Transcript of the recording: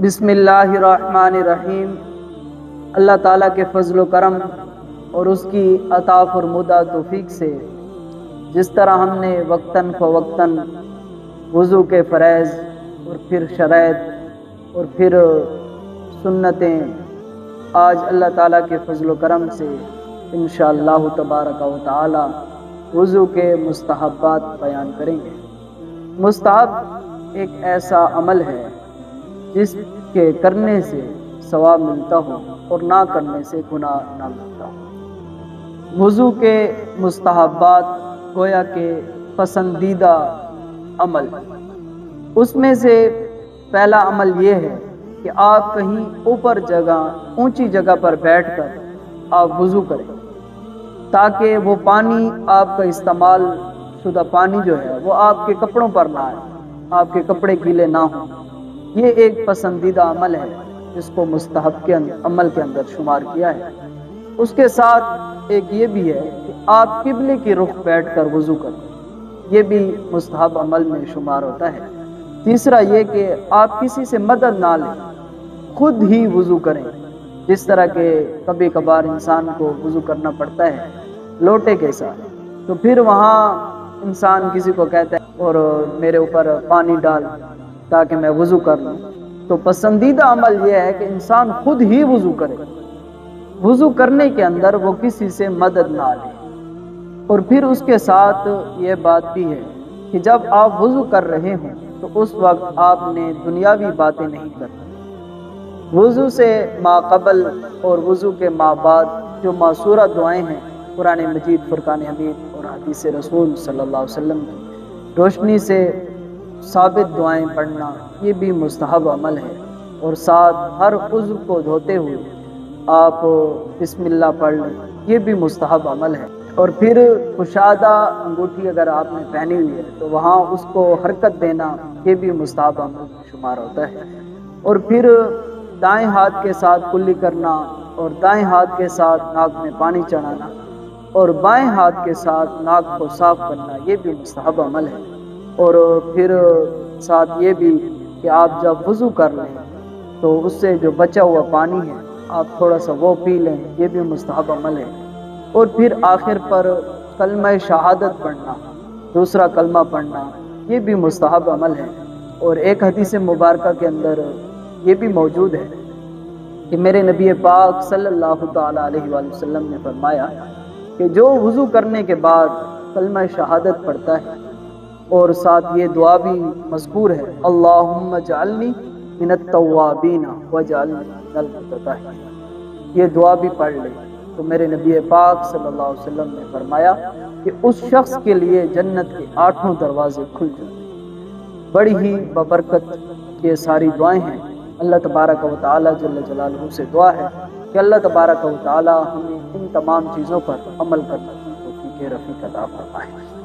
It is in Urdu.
بسم اللہ الرحمن الرحیم۔ اللہ تعالیٰ کے فضل و کرم اور اس کی عطا فرمودہ توفیق سے جس طرح ہم نے وقتاً فوقتاً وضو کے فرائض اور پھر شرائط اور پھر سنتیں آج اللہ تعالیٰ کے فضل و کرم سے انشاءاللہ تبارک و تعالی وضو کے مستحبات بیان کریں گے۔ مستحب ایک ایسا عمل ہے جس کے کرنے سے ثواب ملتا ہو اور نہ کرنے سے گناہ نہ ملتا ہو۔ وضو کے مستحبات گویا کہ پسندیدہ عمل، اس میں سے پہلا عمل یہ ہے کہ آپ کہیں اوپر جگہ اونچی جگہ پر بیٹھ کر آپ وضو کریں تاکہ وہ پانی آپ کا استعمال شدہ پانی جو ہے وہ آپ کے کپڑوں پر نہ آئے، آپ کے کپڑے گیلے نہ ہوں۔ یہ ایک پسندیدہ عمل ہے جس کو مستحب کے عمل کے اندر شمار کیا ہے۔ اس کے ساتھ ایک یہ بھی ہے کہ آپ قبلے کی رخ بیٹھ کر وضو کریں، یہ بھی مستحب عمل میں شمار ہوتا ہے۔ تیسرا یہ کہ آپ کسی سے مدد نہ لیں، خود ہی وضو کریں، جس طرح کہ کبھی کبھار انسان کو وضو کرنا پڑتا ہے لوٹے کے ساتھ، تو پھر وہاں انسان کسی کو کہتا ہے اور میرے اوپر پانی ڈال تاکہ میں وضو کر لوں۔ تو پسندیدہ عمل یہ ہے کہ انسان خود ہی وضو کرے، وضو کرنے کے اندر وہ کسی سے مدد نہ لے۔ اور پھر اس کے ساتھ یہ بات بھی ہے کہ جب آپ وضو کر رہے ہوں تو اس وقت آپ نے دنیاوی باتیں نہیں کرنی۔ وضو سے ما قبل اور وضو کے ما بعد جو ماسورہ دعائیں ہیں قرآن مجید، فرقان حمید اور حدیث رسول صلی اللہ علیہ وسلم کی روشنی سے ثابت دعائیں پڑھنا، یہ بھی مستحب عمل ہے۔ اور ساتھ ہر عضو کو دھوتے ہوئے آپ بسم اللہ پڑھ لیں، یہ بھی مستحب عمل ہے۔ اور پھر کشادہ انگوٹھی اگر آپ نے پہنی ہوئی ہے تو وہاں اس کو حرکت دینا، یہ بھی مستحب عمل شمار ہوتا ہے۔ اور پھر دائیں ہاتھ کے ساتھ کلی کرنا اور دائیں ہاتھ کے ساتھ ناک میں پانی چڑھانا اور بائیں ہاتھ کے ساتھ ناک کو صاف کرنا، یہ بھی مستحب عمل ہے۔ اور پھر ساتھ یہ بھی کہ آپ جب وضو کر لیں تو اس سے جو بچا ہوا پانی ہے آپ تھوڑا سا وہ پی لیں، یہ بھی مستحب عمل ہے۔ اور پھر آخر پر کلمہ شہادت پڑھنا، دوسرا کلمہ پڑھنا، یہ بھی مستحب عمل ہے۔ اور ایک حدیث مبارکہ کے اندر یہ بھی موجود ہے کہ میرے نبی پاک صلی اللہ تعالی علیہ وآلہ وسلم نے فرمایا کہ جو وضو کرنے کے بعد کلمہ شہادت پڑھتا ہے اور ساتھ یہ دعا بھی مذکور ہے، اللہم اجعلنی من التوابین واجعلنی من المتطہرین، یہ دعا بھی پڑھ لے تو میرے نبی پاک صلی اللہ علیہ وسلم نے فرمایا کہ اس شخص کے لیے جنت کے 8 دروازے کھل جائیں۔ بڑی ہی ببرکت یہ ساری دعائیں ہیں۔ اللہ تبارک و تعالی جل جلالہ سے دعا ہے کہ اللہ تبارک و تعالی ہمیں ان تمام چیزوں پر عمل کرنے کی توفیق رفیق عطا فرمائے۔